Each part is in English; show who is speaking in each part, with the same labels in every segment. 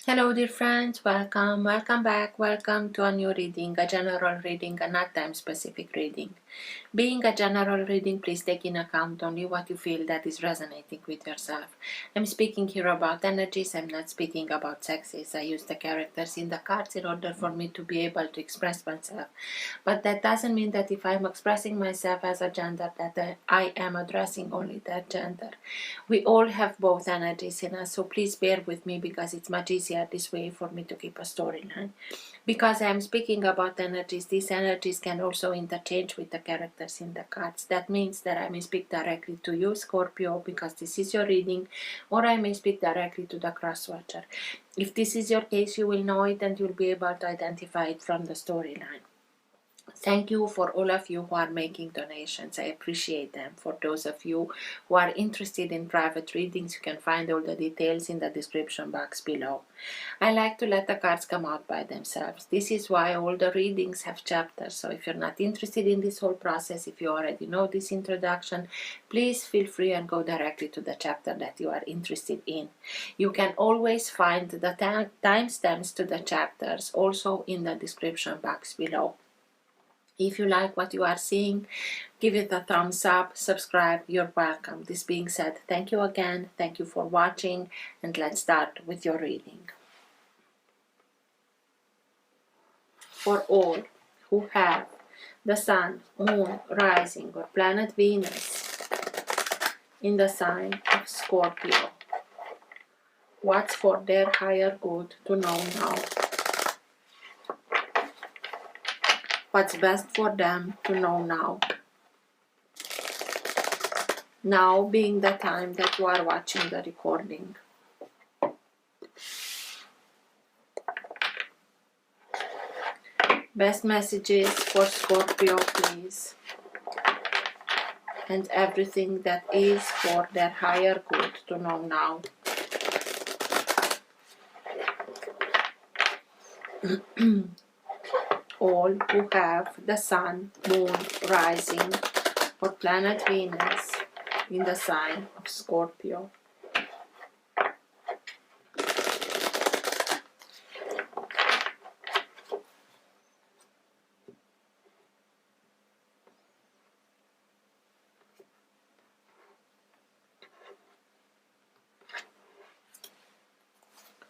Speaker 1: Hello dear friends, welcome back, welcome to a new reading, a general reading, a not time specific reading. Being a general reading, please take in account only what you feel that is resonating with yourself. I'm speaking here about energies, I'm not speaking about sexes. I use the characters in the cards in order for me to be able to express myself. But that doesn't mean that if I'm expressing myself as a gender that I am addressing only that gender. We all have both energies in us, so please bear with me because it's much easier this way for me to keep a storyline. Because I'm speaking about energies, these energies can also interchange with the characters in the cards. That means that I may speak directly to you, Scorpio, because this is your reading, or I may speak directly to the cross-watcher. If this is your case, you will know it and you'll be able to identify it from the storyline. Thank you for all of you who are making donations. I appreciate them. For those of you who are interested in private readings, you can find all the details in the description box below. I like to let the cards come out by themselves. This is why all the readings have chapters. So if you're not interested in this whole process, if you already know this introduction, please feel free and go directly to the chapter that you are interested in. You can always find the timestamps to the chapters also in the description box below. If you like what you are seeing, give it a thumbs up, subscribe, you're welcome. This being said, thank you again, thank you for watching, and let's start with your reading. For all who have the Sun, Moon, Rising, or Planet Venus in the sign of Scorpio, what's for their higher good to know now? What's best for them to know now? Now being the time that you are watching the recording. Best messages for Scorpio, please. And everything that is for their higher good to know now. All who have the Sun, Moon, Rising, or Planet Venus in the sign of Scorpio.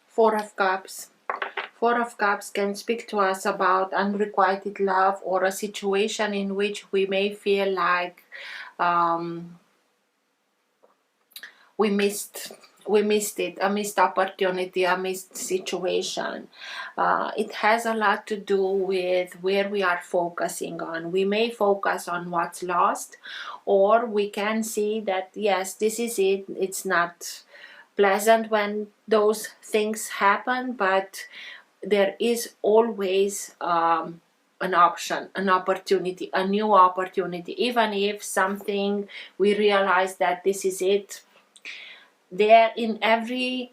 Speaker 1: Four of Cups. Four of Cups can speak to us about unrequited love or a situation in which we may feel like we missed it, a missed opportunity, a missed situation. It has a lot to do with where we are focusing on. We may focus on what's lost, or we can see that yes, this is it. It's not pleasant when those things happen, but there is always an option, an opportunity, a new opportunity. Even if something we realize that this is it, there in every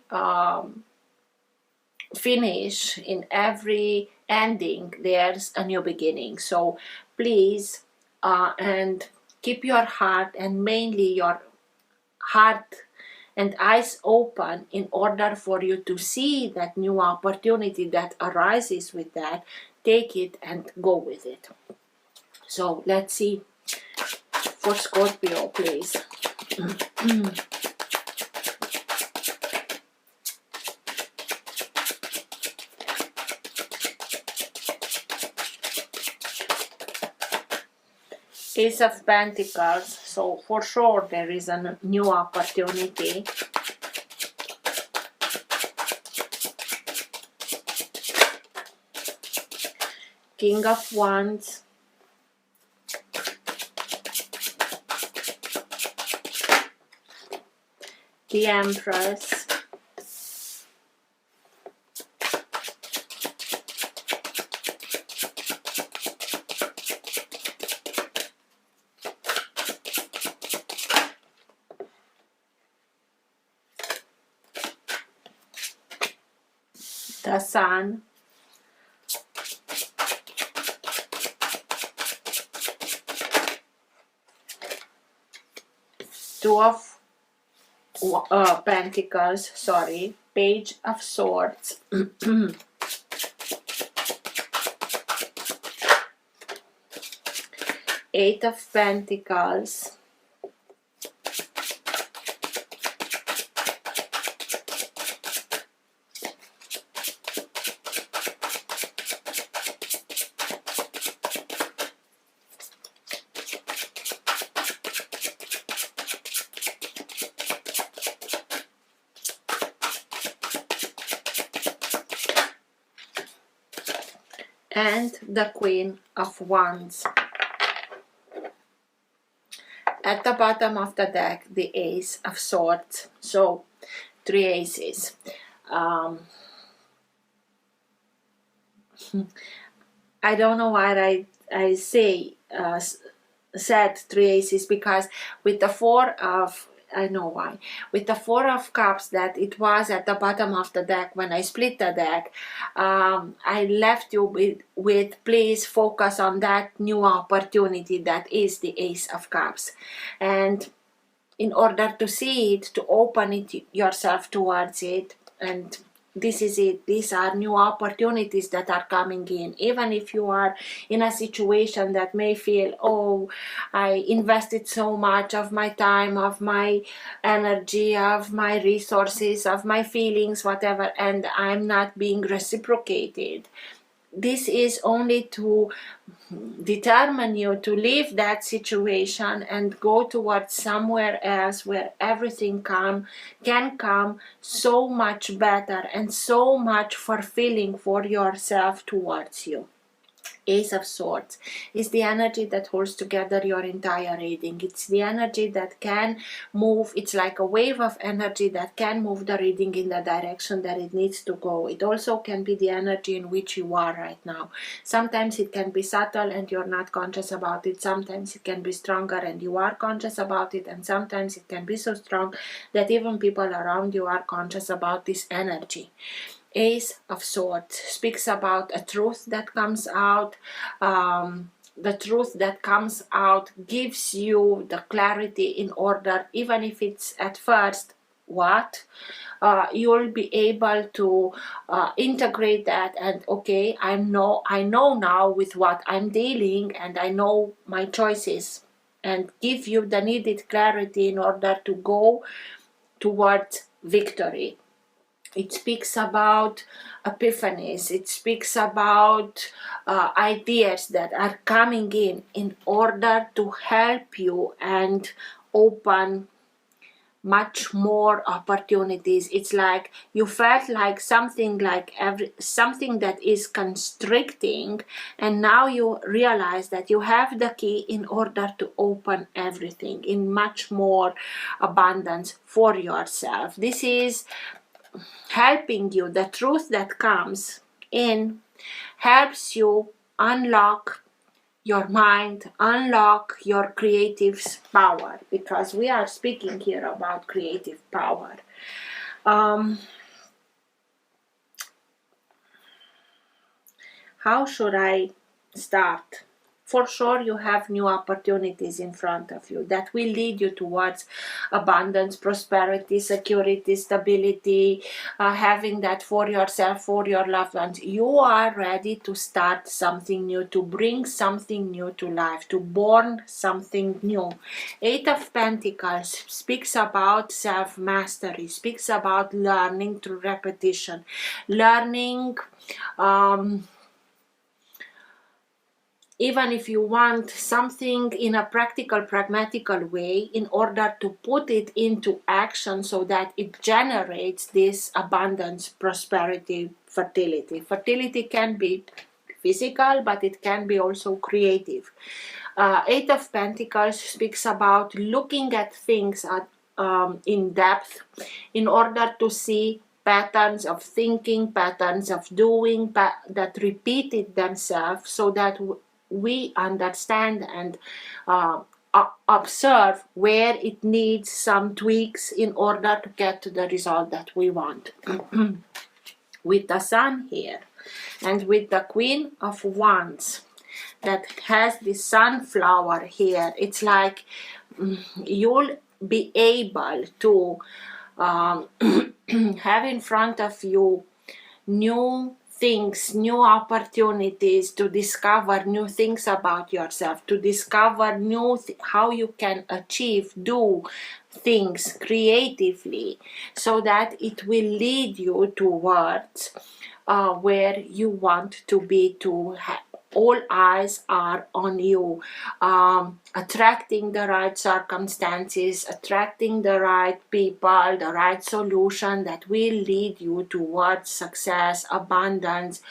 Speaker 1: finish, in every ending, there's a new beginning. So please and keep your heart, and mainly your heart and eyes open in order for you to see that new opportunity that arises with that. Take it and go with it. So let's see for Scorpio, please. Ace of Pentacles, so for sure there is a new opportunity. King of Wands, the Empress, the Sun, Two of Pentacles, sorry, Page of Swords, Eight of Pentacles, and the Queen of Wands. At the bottom of the deck, the Ace of Swords. So, 3 aces. I don't know why I said 3 aces, because with the Four of, I know why, with the Four of Cups that it was at the bottom of the deck when I split the deck, I left you with please focus on that new opportunity that is the Ace of Cups. And in order to see it, to open it yourself towards it, and this is it. These are new opportunities that are coming in. Even if you are in a situation that may feel, oh, I invested so much of my time, of my energy, of my resources, of my feelings, whatever, and I'm not being reciprocated. This is only to determine you to leave that situation and go towards somewhere else where everything can come so much better and so much fulfilling for yourself towards you. Ace of Swords is the energy that holds together your entire reading. It's the energy that can move. It's like a wave of energy that can move the reading in the direction that it needs to go. It also can be the energy in which you are right now. Sometimes it can be subtle and you're not conscious about it. Sometimes it can be stronger and you are conscious about it. And sometimes it can be so strong that even people around you are conscious about this energy. Ace of Swords speaks about a truth that comes out. The truth that comes out gives you the clarity in order, even if it's at first what, you'll be able to integrate that, and okay, I know now with what I'm dealing, and I know my choices, and give you the needed clarity in order to go towards victory. It speaks about epiphanies. It speaks about ideas that are coming in order to help you and open much more opportunities. It's like you felt like something that is constricting, and now you realize that you have the key in order to open everything in much more abundance for yourself. This is helping you. The truth that comes in helps you unlock your mind, unlock your creative power, because we are speaking here about creative power. How should I start? For sure, you have new opportunities in front of you that will lead you towards abundance, prosperity, security, stability, having that for yourself, for your loved ones. You are ready to start something new, to bring something new to life, to born something new. Eight of Pentacles speaks about self-mastery, speaks about learning through repetition, learning even if you want something in a practical, pragmatical way, in order to put it into action so that it generates this abundance, prosperity, fertility. Fertility can be physical, but it can be also creative. Eight of Pentacles speaks about looking at things in depth in order to see patterns of thinking, patterns of doing that repeated themselves, so that we understand and observe where it needs some tweaks in order to get to the result that we want. With the Sun here and with the Queen of Wands that has the sunflower here, it's like you'll be able to have in front of you new things, new opportunities to discover new things about yourself, to discover new how you can achieve, do things creatively, so that it will lead you towards where you want to be, to all eyes are on you, attracting the right circumstances, attracting the right people, the right solution that will lead you towards success, abundance,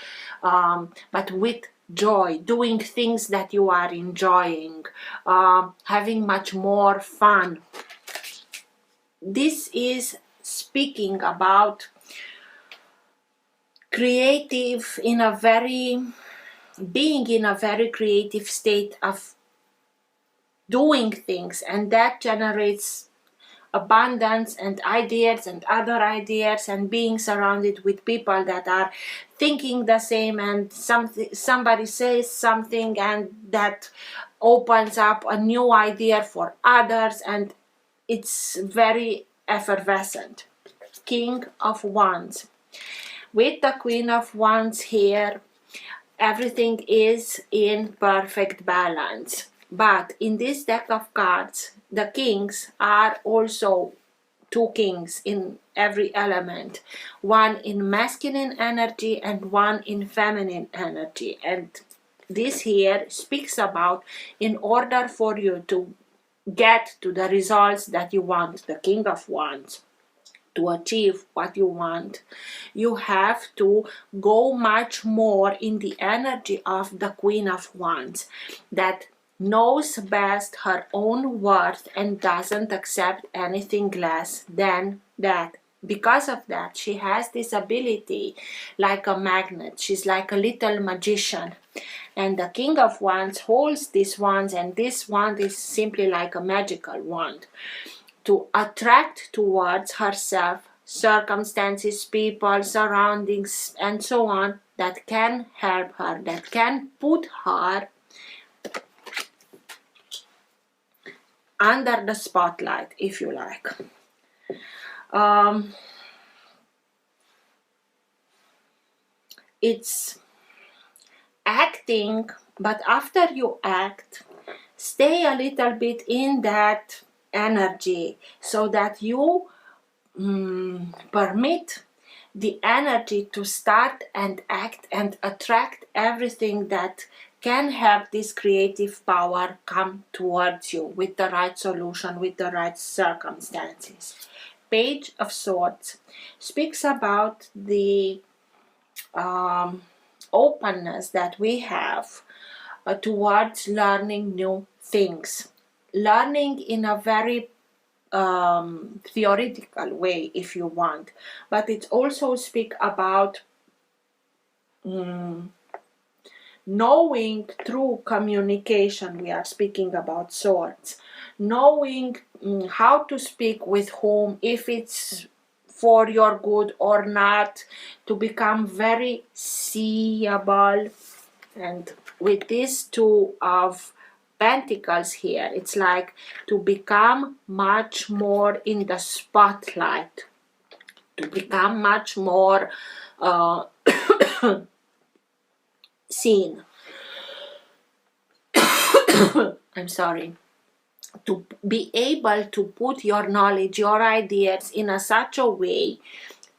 Speaker 1: but with joy, doing things that you are enjoying, having much more fun. This is speaking about creative in a very being in a very creative state of doing things, and that generates abundance and ideas and other ideas, and being surrounded with people that are thinking the same, and somebody says something and that opens up a new idea for others, and it's very effervescent. King of Wands. With the Queen of Wands here, everything is in perfect balance. But in this deck of cards, the kings are also two kings in every element. One in masculine energy and one in feminine energy. And this here speaks about, in order for you to get to the results that you want, the King of Wands, to achieve what you want, you have to go much more in the energy of the Queen of Wands, that knows best her own worth and doesn't accept anything less than that. Because of that, she has this ability like a magnet. She's like a little magician. And the King of Wands holds this wand, and this wand is simply like a magical wand, to attract towards herself circumstances, people, surroundings, and so on, that can help her, that can put her under the spotlight, if you like. It's acting, but after you act, stay a little bit in that energy, so that you permit the energy to start and act and attract everything that can have this creative power come towards you with the right solution, with the right circumstances. Page of Swords speaks about the openness that we have towards learning new things, learning in a very theoretical way, if you want, but it also speak about knowing through communication. We are speaking about swords, knowing how to speak with whom, if it's for your good or not, to become very seeable. And with these two of Pentacles here, it's like to become much more in the spotlight, to become much more seen. I'm sorry. To be able to put your knowledge, your ideas in such a way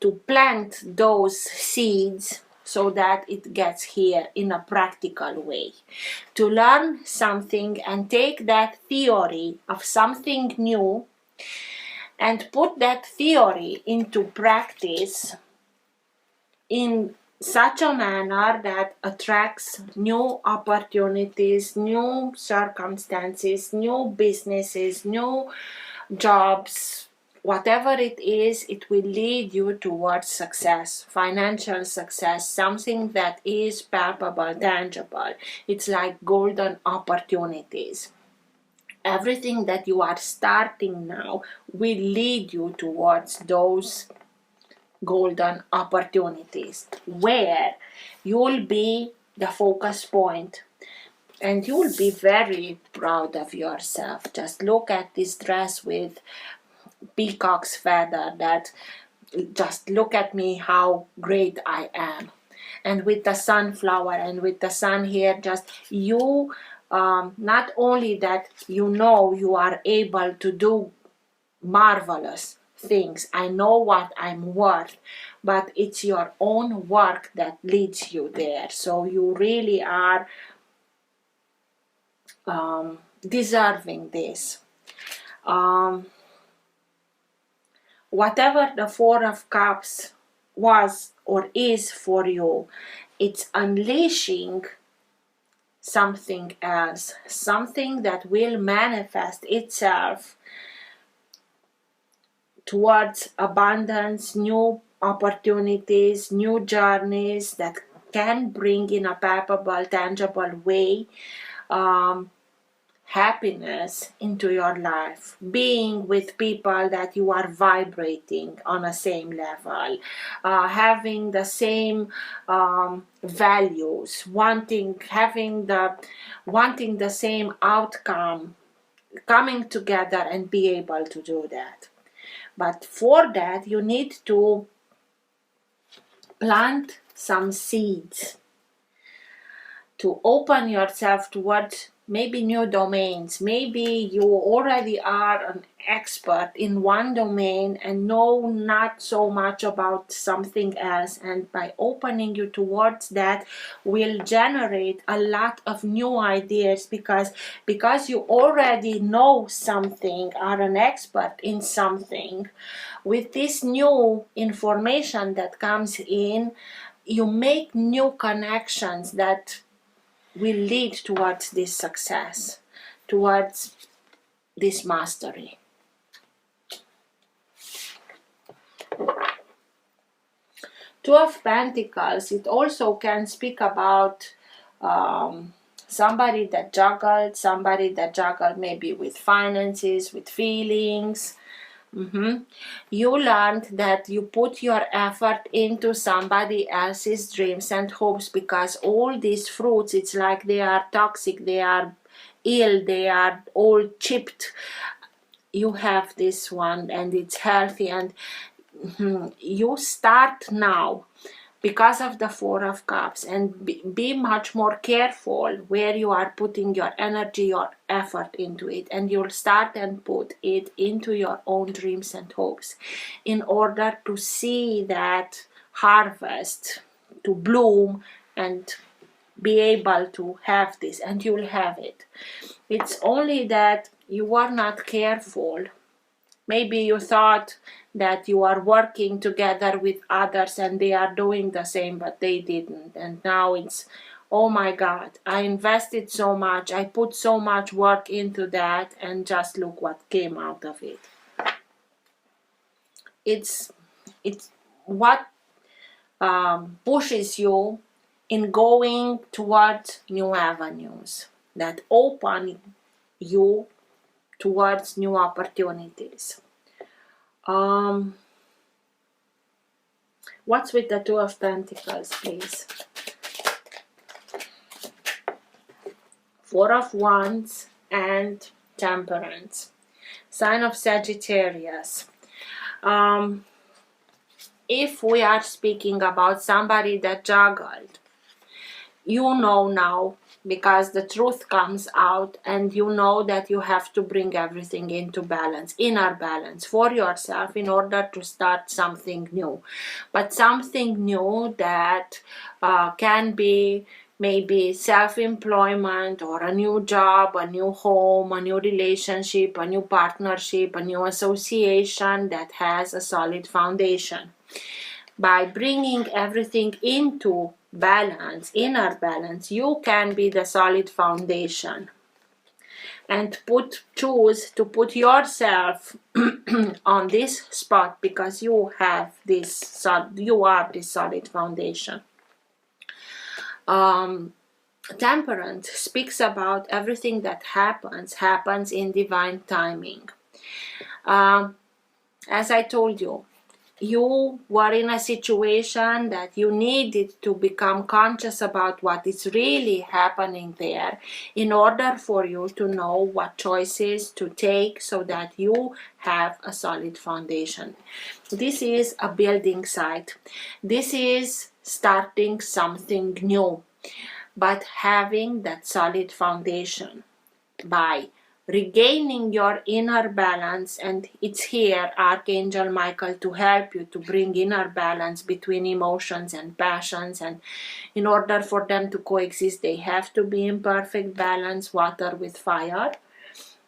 Speaker 1: to plant those seeds, so that it gets here in a practical way. To learn something and take that theory of something new and put that theory into practice in such a manner that attracts new opportunities, new circumstances, new businesses, new jobs. Whatever it is, it will lead you towards success, financial success, something that is palpable, tangible. It's like golden opportunities. Everything that you are starting now will lead you towards those golden opportunities, where you'll be the focus point. And you'll be very proud of yourself. Just look at this dress with peacock's feather that just look at me, how great I am. And with the sunflower and with the sun here, just you, not only that you know you are able to do marvelous things, I know what I'm worth, but it's your own work that leads you there. So you really are deserving this. Whatever the Four of Cups was or is for you, it's unleashing something else, something that will manifest itself towards abundance, new opportunities, new journeys that can bring in a palpable, tangible way happiness into your life, being with people that you are vibrating on a same level, having the same values, wanting the same outcome, coming together and be able to do that. But for that you need to plant some seeds to open yourself towards maybe new domains. Maybe you already are an expert in one domain and know not so much about something else, and by opening you towards that will generate a lot of new ideas, because you already know something, are an expert in something. With this new information that comes in, you make new connections that will lead towards this success, towards this mastery. Two of Pentacles, it also can speak about somebody that juggled maybe with finances, with feelings. You learned that you put your effort into somebody else's dreams and hopes, because all these fruits, it's like they are toxic, they are ill, they are all chipped. You have this one and it's healthy, and you start now because of the Four of Cups, and be much more careful where you are putting your energy, your effort into it, and you'll start and put it into your own dreams and hopes in order to see that harvest to bloom and be able to have this, and you'll have it. It's only that you are not careful. Maybe you thought that you are working together with others and they are doing the same, but they didn't. And now it's, oh my God, I invested so much, I put so much work into that, and just look what came out of it. It's what pushes you in going towards new avenues that open you towards new opportunities. What's with the Two of Pentacles, please? Four of Wands and Temperance. Sign of Sagittarius. If we are speaking about somebody that juggled, you know now, because the truth comes out, and you know that you have to bring everything into balance, inner balance for yourself, in order to start something new. But something new that can be maybe self-employment, or a new job, a new home, a new relationship, a new partnership, a new association that has a solid foundation. By bringing everything into balance, inner balance, you can be the solid foundation, and choose to put yourself on this spot, because you have this, you are this solid foundation. Temperance speaks about everything that happens in divine timing. As I told you, you were in a situation that you needed to become conscious about what is really happening there in order for you to know what choices to take so that you have a solid foundation. This is a building site. This is starting something new, but having that solid foundation by regaining your inner balance. And it's here Archangel Michael to help you to bring inner balance between emotions and passions, and in order for them to coexist they have to be in perfect balance, water with fire.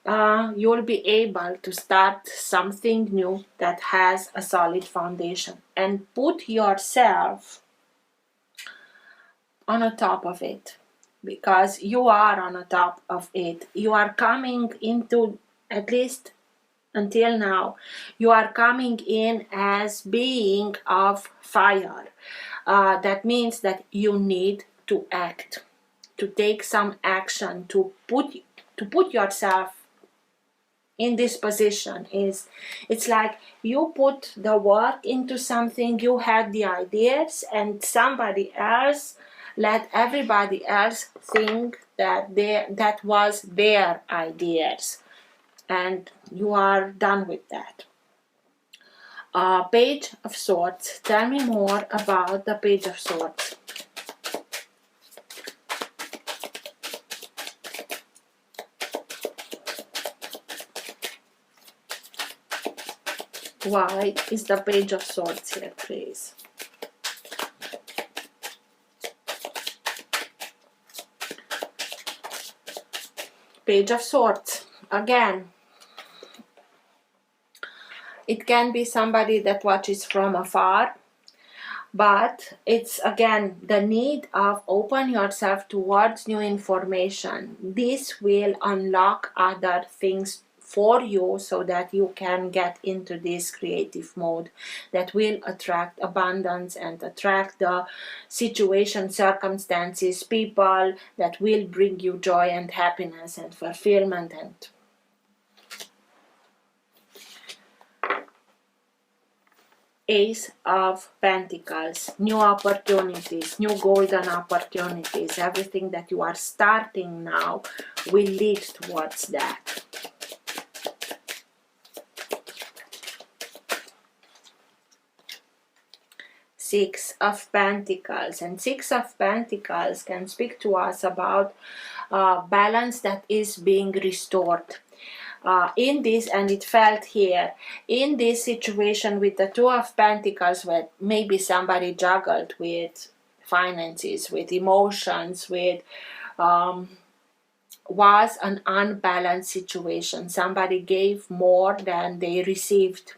Speaker 1: You'll be able to start something new that has a solid foundation and put yourself on the top of it, because you are on the top of it. You are coming into, at least until now, you are coming in as being of fire. That means that you need to act, to take some action, to put yourself in this position. It's like you put the work into something, you had the ideas, and somebody else let everybody else think that that was their ideas, and you are done with that. Page of Swords. Tell me more about the Page of Swords. Why is the Page of Swords here, please? Page of Swords. Again, it can be somebody that watches from afar, but it's again the need of open yourself towards new information. This will unlock other things for you so that you can get into this creative mode that will attract abundance and attract the situation, circumstances, people that will bring you joy and happiness and fulfillment. And Ace of Pentacles, new opportunities, new golden opportunities. Everything that you are starting now will lead towards that. Six of Pentacles, and Six of Pentacles can speak to us about balance that is being restored. In this, and it felt here, in this situation with the Two of Pentacles, where maybe somebody juggled with finances, with emotions, with was an unbalanced situation. Somebody gave more than they received,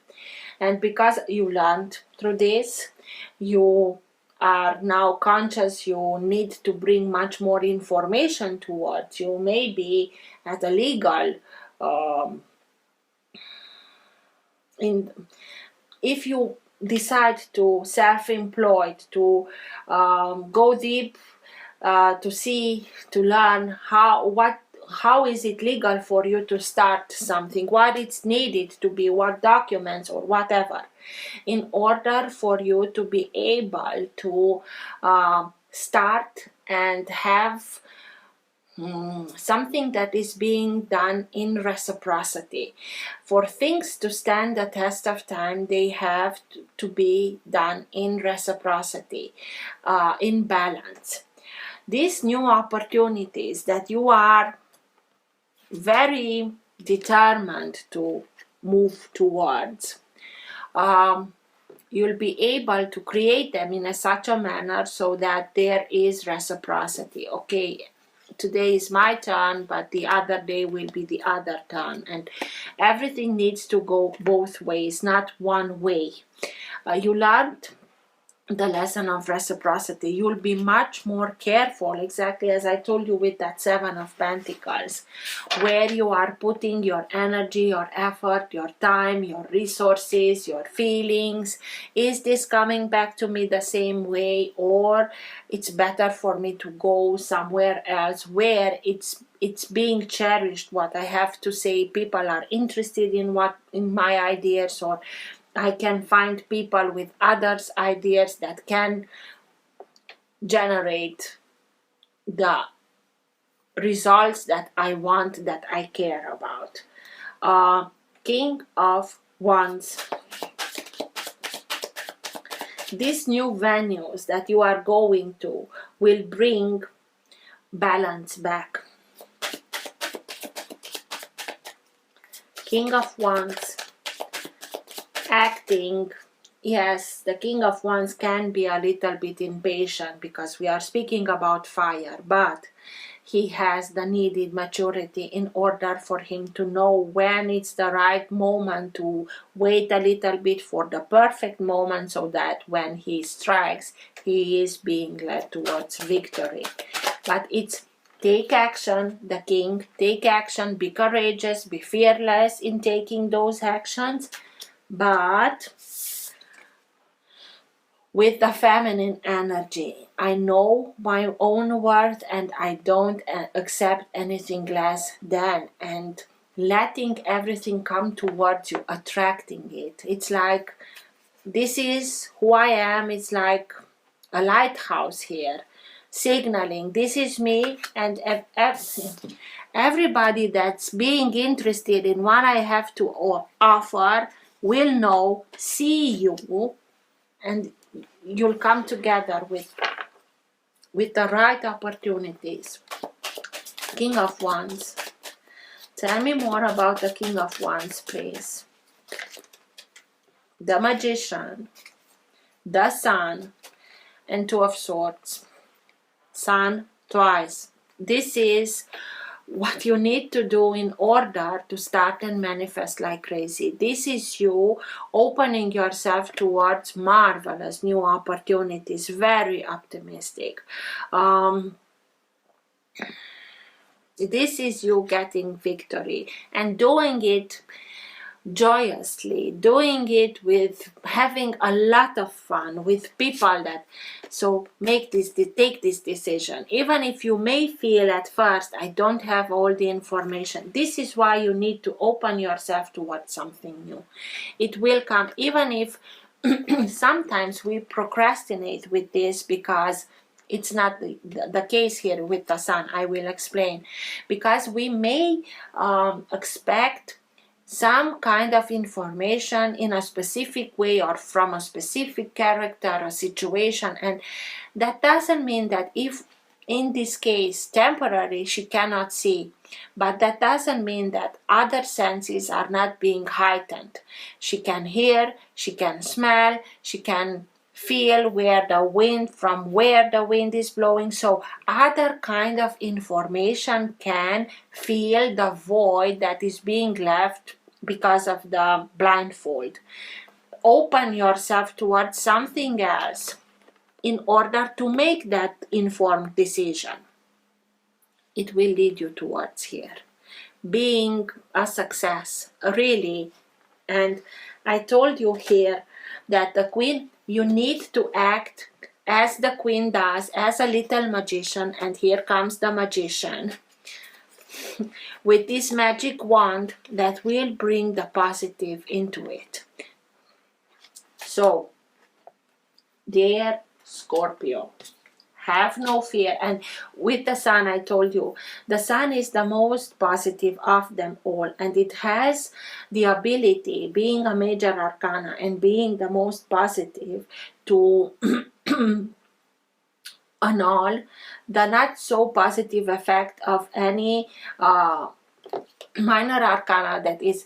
Speaker 1: and because you learned through this, you are now conscious, you need to bring much more information towards you, maybe at a legal if you decide to self-employed, to go deep, to see, to learn how is it legal for you to start something, what it's needed to be, what documents or whatever, in order for you to be able to start and have something that is being done in reciprocity. For things to stand the test of time, they have to be done in reciprocity, in balance. These new opportunities that you are very determined to move towards, you'll be able to create them in such a manner so that there is reciprocity. Okay, today is my turn, but the other day will be the other turn, and everything needs to go both ways, not one way. You learned the lesson of reciprocity. You'll be much more careful, exactly as I told you with that Seven of Pentacles, where you are putting your energy, your effort, your time, your resources, your feelings. Is this coming back to me the same way, or it's better for me to go somewhere else where it's being cherished, what I have to say, people are interested in my ideas, or I can find people with others' ideas that can generate the results that I want, that I care about. King of Wands. These new venues that you are going to will bring balance back. King of Wands, acting. Yes, the King of Wands can be a little bit impatient because we are speaking about fire, but he has the needed maturity in order for him to know when it's the right moment to wait a little bit for the perfect moment, so that when he strikes, he is being led towards victory. But it's take action, the king, take action, be courageous, be fearless in taking those actions, but with the feminine energy. I know my own worth and I don't accept anything less than, and letting everything come towards you, attracting it. It's like, this is who I am. It's like a lighthouse here, signaling this is me, and everybody that's being interested in what I have to offer will know, see you, and you'll come together with the right opportunities. King of Wands. Tell me more about the King of Wands, please. The Magician, the Sun, and Two of Swords. Sun twice. This is what you need to do in order to start and manifest like crazy. This is you opening yourself towards marvelous new opportunities, very optimistic. This is you getting victory and doing it joyously, doing it with having a lot of fun with people that take this decision, even if you may feel at first, I don't have all the information. This is why you need to open yourself towards something new. It will come, even if sometimes we procrastinate with this because it's not the case here with the Sun. I will explain. Because we may expect some kind of information in a specific way or from a specific character or situation, and that doesn't mean that if in this case temporarily she cannot see, but that doesn't mean that other senses are not being heightened. She can hear, she can smell, she can feel where the wind is blowing. So other kind of information can fill the void that is being left because of the blindfold. Open yourself towards something else in order to make that informed decision. It will lead you towards here being a success, really. And I told you here that the Queen, you need to act as the Queen does, as a little magician, and here comes the Magician with this magic wand that will bring the positive into it. So, dear Scorpio, have no fear. And with the Sun, I told you, the Sun is the most positive of them all, and it has the ability, being a major arcana and being the most positive, to annul the not so positive effect of any minor arcana. That is,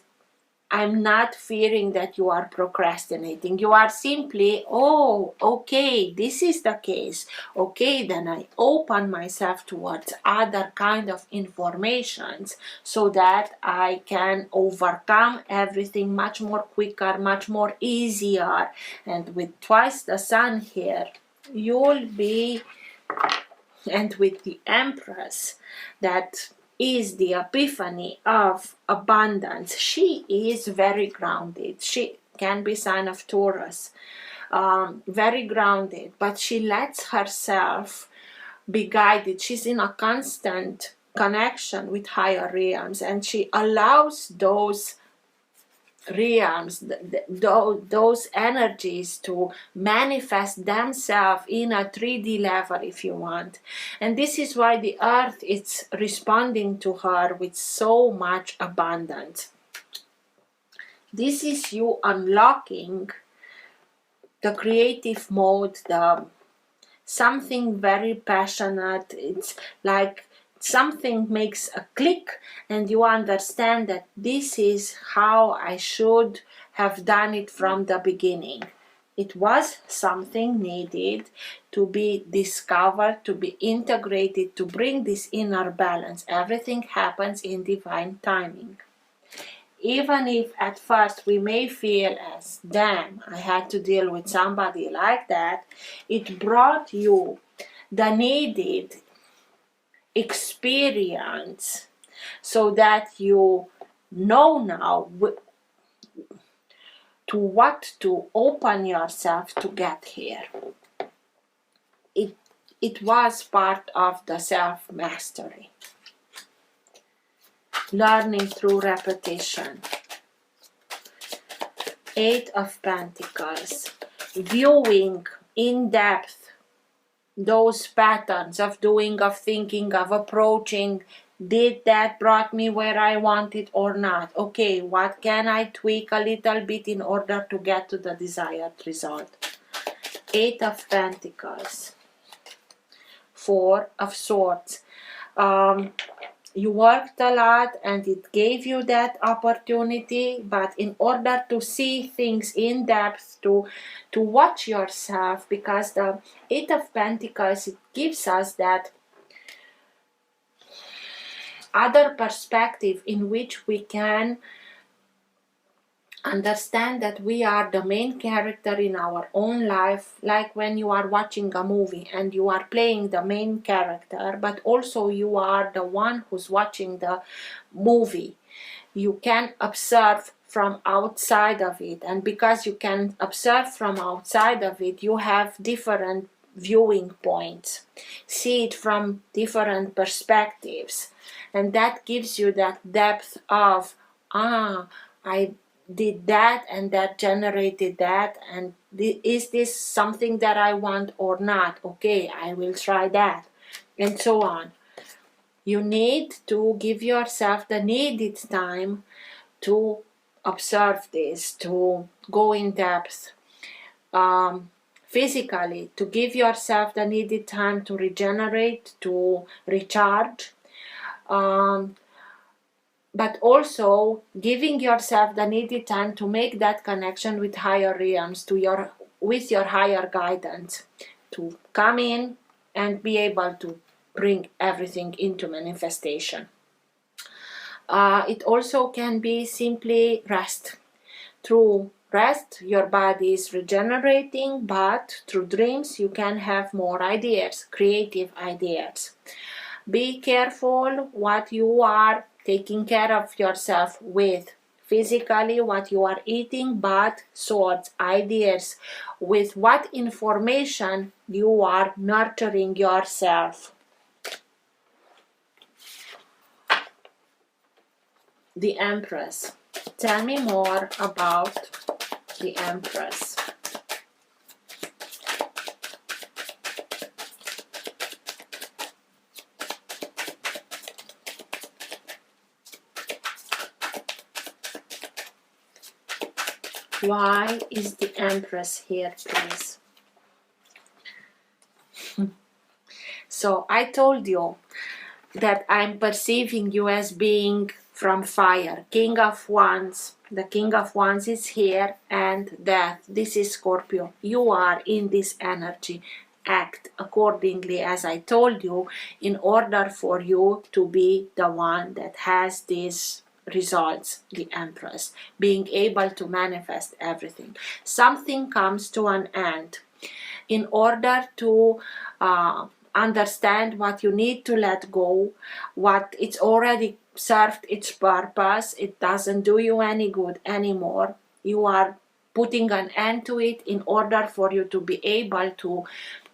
Speaker 1: I'm not fearing that you are procrastinating. You are simply, oh, okay, this is the case. Okay, then I open myself towards other kind of informations so that I can overcome everything much more quicker, much more easier. And with twice the Sun here, you'll be, and with the Empress, that is the epiphany of abundance. She is very grounded. She can be sign of Taurus, very grounded, but she lets herself be guided. She's in a constant connection with higher realms, and she allows those realms, those energies to manifest themselves in a 3D level, if you want. And this is why the earth is responding to her with so much abundance. This is you unlocking the creative mode, the something very passionate. It's like something makes a click and you understand that this is how I should have done it from the beginning. It was something needed to be discovered, to be integrated, to bring this inner balance. Everything happens in divine timing. Even if at first we may feel as, damn, I had to deal with somebody like that, it brought you the needed experience so that you know now to what to open yourself to get here. It was part of the self-mastery. Learning through repetition. 8 of Pentacles. Viewing in depth those patterns of doing, of thinking, of approaching. Did that brought me where I wanted or not? Okay, what can I tweak a little bit in order to get to the desired result? 8 of Pentacles. 4 of Swords. You worked a lot and it gave you that opportunity, but in order to see things in depth, to watch yourself, because the 8 of Pentacles, it gives us that other perspective in which we can understand that we are the main character in our own life, like when you are watching a movie and you are playing the main character, but also you are the one who's watching the movie. You can observe from outside of it, and because you can observe from outside of it, you have different viewing points, see it from different perspectives, and that gives you that depth of, I did that and that generated that, and is this something that I want or not? Okay, I will try that, and so on. You need to give yourself the needed time to observe this, to go in depth, physically, to give yourself the needed time to regenerate, to recharge, but also giving yourself the needed time to make that connection with higher realms, with your higher guidance, to come in and be able to bring everything into manifestation. It also can be simply rest. Through rest, your body is regenerating, but through dreams, you can have more ideas, creative ideas. Be careful what you are taking care of yourself with. Physically, what you are eating, but Swords, ideas, with what information you are nurturing yourself. The Empress. Tell me more about the Empress. Why is the Empress here, please? So I told you that I'm perceiving you as being from fire. King of Wands. The King of Wands is here, and Death. This is Scorpio. You are in this energy. Act accordingly, as I told you, in order for you to be the one that has these results, the Empress, being able to manifest everything. Something comes to an end. In order to understand what you need to let go, what it's already served its purpose, it doesn't do you any good anymore. You are putting an end to it in order for you to be able to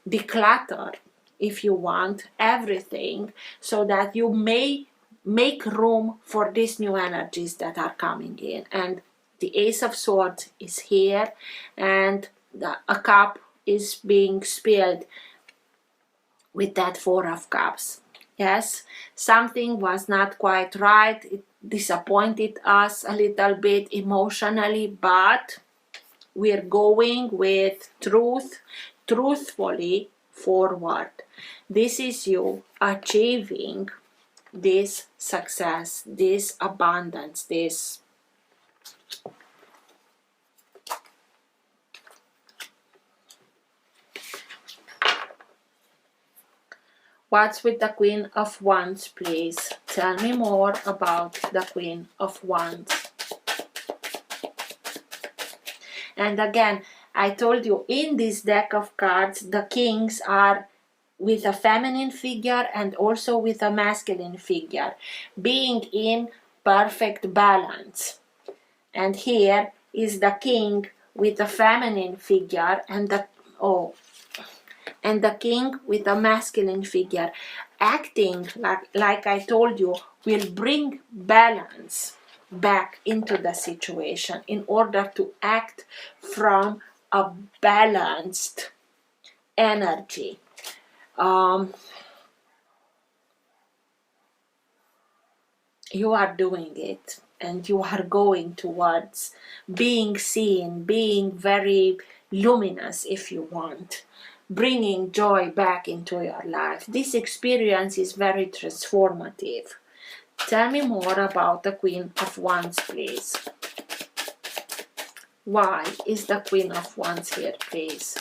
Speaker 1: declutter, if you want, everything, so that you may make room for these new energies that are coming in. And The Ace of Swords is here, and a cup is being spilled with that Four of Cups. Yes, something was not quite right. It disappointed us a little bit emotionally, but we're going with truthfully forward. This is you achieving this success, this abundance, this What's with the Queen of Wands, please? Tell me more about the Queen of Wands. And again, I told you, in this deck of cards, the kings are with a feminine figure and also with a masculine figure, being in perfect balance. And here is the king with a feminine figure and the king with a masculine figure, acting like I told you, will bring balance back into the situation in order to act from a balanced energy. You are doing it, and you are going towards being seen, being very luminous if you want, bringing joy back into your life. This experience is very transformative. Tell me more about the Queen of Wands, please. Why is the Queen of Wands here, please?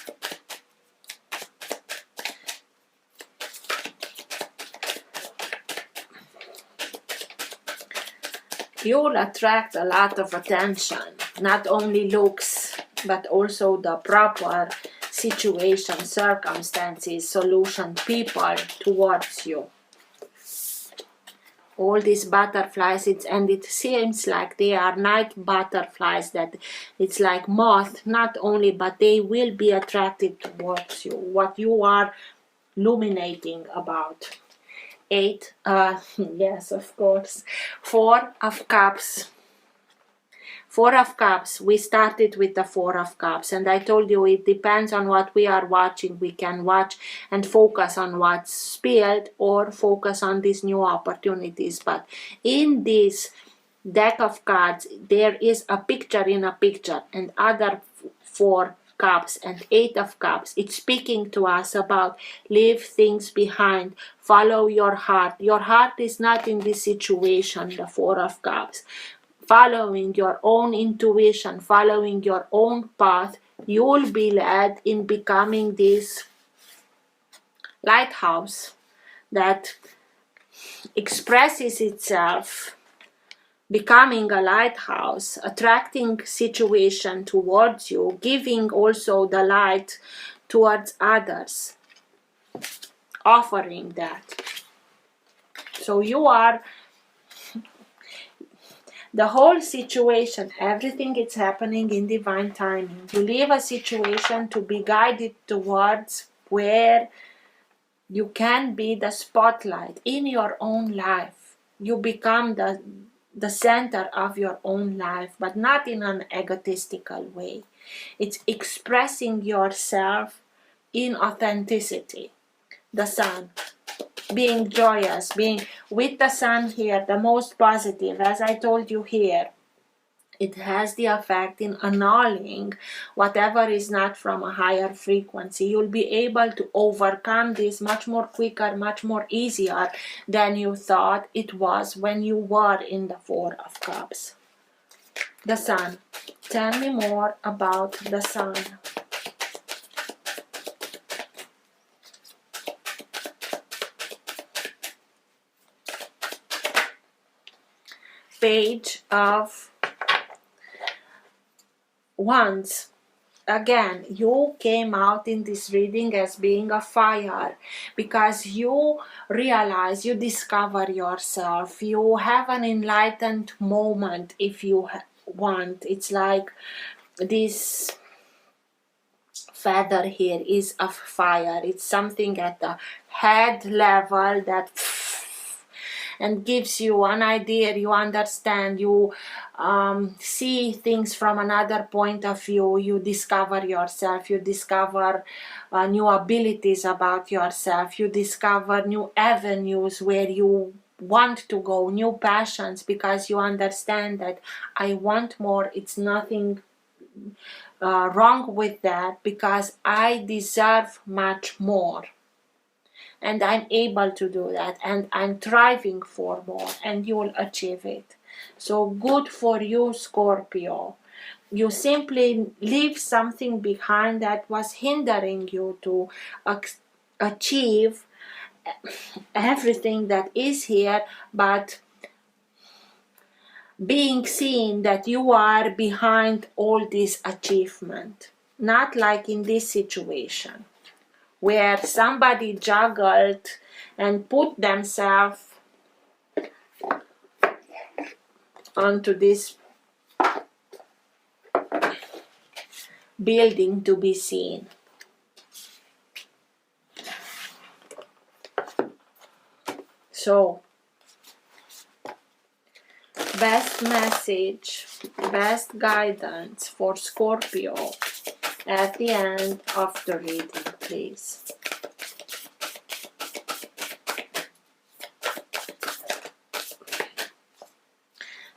Speaker 1: You'll attract a lot of attention, not only looks, but also the proper situation, circumstances, solution, people towards you. All these butterflies, it seems like they are night butterflies, that it's like moth, not only, but they will be attracted towards you, what you are illuminating about. Yes, of course. Four of Cups. Four of Cups. We started with the Four of Cups, and I told you it depends on what we are watching. We can watch and focus on what's spilled or focus on these new opportunities. But in this deck of cards, there is a picture in a picture, and other Four Cups and Eight of Cups. It's speaking to us about leave things behind, follow your heart. Your heart is not in this situation, the Four of Cups. Following your own intuition, following your own path, you will be led in becoming this lighthouse that expresses itself, becoming a lighthouse, attracting situation towards you, giving also the light towards others, offering that. So you are the whole situation, everything is happening in divine timing. You leave a situation to be guided towards where you can be the spotlight in your own life. You become the center of your own life, but not in an egotistical way. It's expressing yourself in authenticity. The Sun, being joyous, being with the Sun here, the most positive, as I told you here, it has the effect in annulling whatever is not from a higher frequency. You'll be able to overcome this much more quicker, much more easier than you thought it was when you were in the Four of Cups. The Sun. Tell me more about the Sun. Page of Wands. Again, you came out in this reading as being a fire because you realize, you discover yourself, you have an enlightened moment if you want. It's like this feather here is of fire. It's something at the head level that and gives you an idea. You understand, you see things from another point of view, you discover yourself, you discover new abilities about yourself, you discover new avenues where you want to go, new passions, because you understand that I want more. It's nothing wrong with that, because I deserve much more, and I'm able to do that, and I'm striving for more, and you will achieve it. So good for you, Scorpio. You simply leave something behind that was hindering you to achieve everything that is here, but being seen that you are behind all this achievement. Not like in this situation, where somebody juggled and put themselves onto this building to be seen. So, best message, best guidance for Scorpio at the end of the reading, please.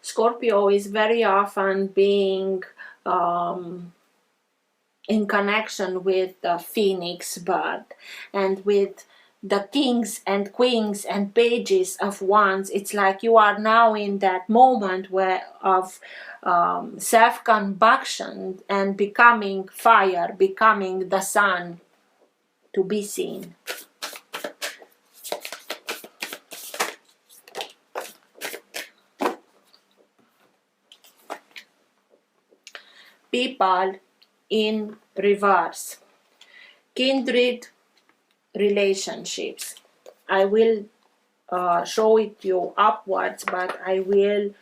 Speaker 1: Scorpio is very often being in connection with the phoenix bird, and with the kings and queens and pages of wands. It's like you are now in that moment where of self-combustion and becoming fire, becoming the sun to be seen. People in reverse. Kindred relationships. I will show it you upwards, but I will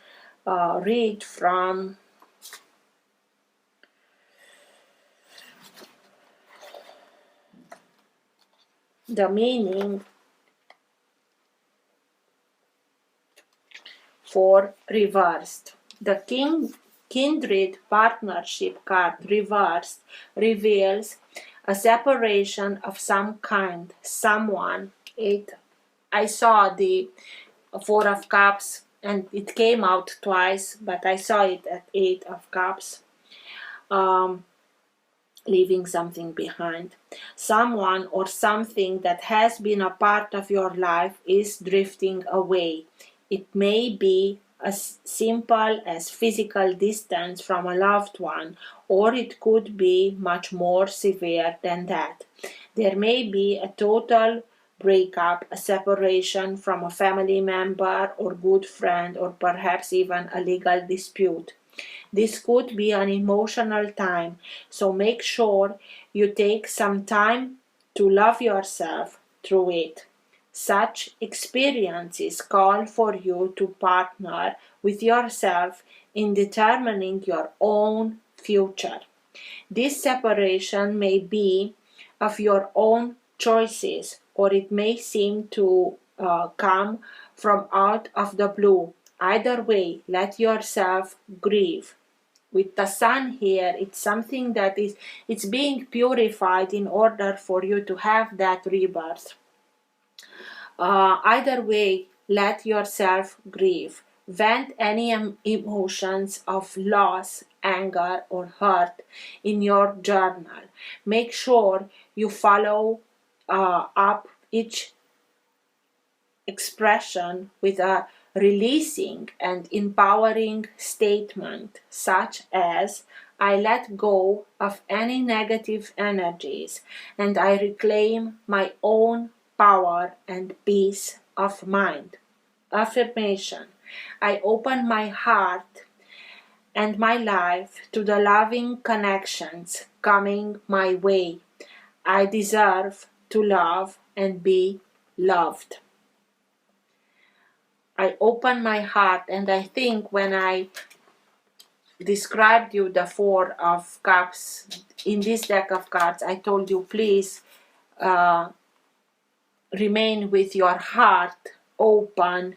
Speaker 1: read from the meaning for reversed. The kindred partnership card reversed reveals a separation of some kind, someone. I saw the Four of Cups and it came out twice, but I saw it at Eight of Cups. Leaving something behind. Someone or something that has been a part of your life is drifting away. It may be as simple as physical distance from a loved one, or it could be much more severe than that. There may be a total breakup, a separation from a family member or good friend, or perhaps even a legal dispute. This could be an emotional time, so make sure you take some time to love yourself through it. Such experiences call for you to partner with yourself in determining your own future. This separation may be of your own choices, or it may seem to come from out of the blue. Either way, let yourself grieve. With the sun here, it's something that it's being purified in order for you to have that rebirth. Either way, let yourself grieve. Vent any emotions of loss, anger, or hurt in your journal. Make sure you follow up each expression with a releasing and empowering statement, such as, I let go of any negative energies and I reclaim my own power and peace of mind. Affirmation: I open my heart and my life to the loving connections coming my way. I deserve to love and be loved. I open my heart, and I think when I described you the Four of Cups in this deck of cards, I told you please remain with your heart open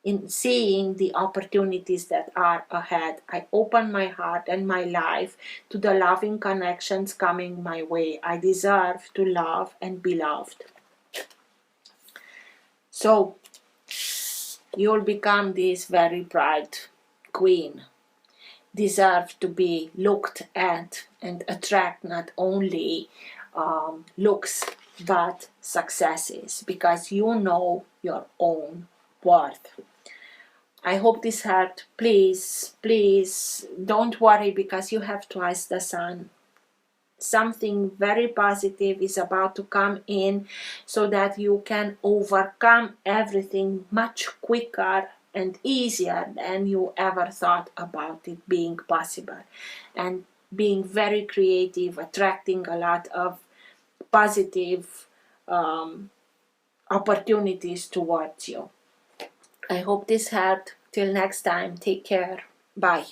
Speaker 1: in seeing the opportunities that are ahead. I open my heart and my life to the loving connections coming my way. I deserve to love and be loved. So you'll become this very bright queen, deserve to be looked at and attract not only looks but successes, because you know your own worth. I hope this helped. Please, please don't worry, because you have twice the sun. Something very positive is about to come in, so that you can overcome everything much quicker and easier than you ever thought about it being possible, and being very creative, attracting a lot of positive opportunities towards you. I hope this helped. Till next time, take care. Bye.